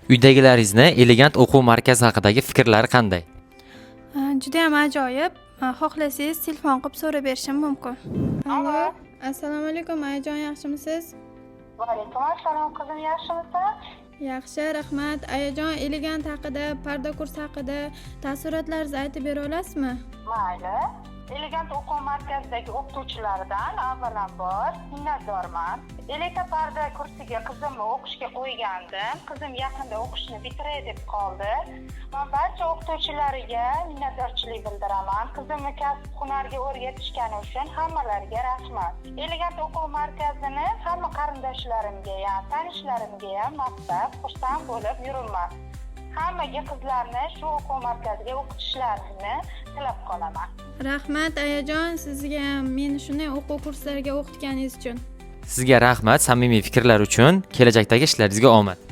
Uydagilaringizni Elegant o'quv markazi haqidagi fikrlari qanday? Juda ham ajoyib. Xohlasangiz telefon qilib so'rab berishim mumkin. Allo. Assalomu alaykum, ayajon, yaxshimisiz? Va alaykum assalom qizim, yaxshimisan? Yaxshi, rahmat. Ayajon, Elegant haqida, parda kursi haqida taassurotlaringizni aytib bera olasizmi? Mayli. Elegant o'quv markazidagi o'qituvchilardan avvalambor minnatdorman. Elegant parda kursiga qizimni o'qishga qo'ygandim. Qizim yaqinda o'qishni bitiray deb qoldi. Men barcha o'qituvchilariga minnatdorchilik bildiraman. Qizimni kasb-hunarga o'rgatishgani uchun hammalariga rahmat. Elegant o'quv markazini hamma qarindoshlarimga ham, tanishlarimga ham maqtab, xursand bo'lib yuraman. Hammaga qizlarni shu o'quv markaziga o'qitishlarini tilab qolaman. Rahmat ayajon, sizga ham meni shunday o'quv kurslariga o'qitganingiz uchun. Sizga rahmat samimiy fikrlar uchun. Kelajakdagi ishlaringizga omad.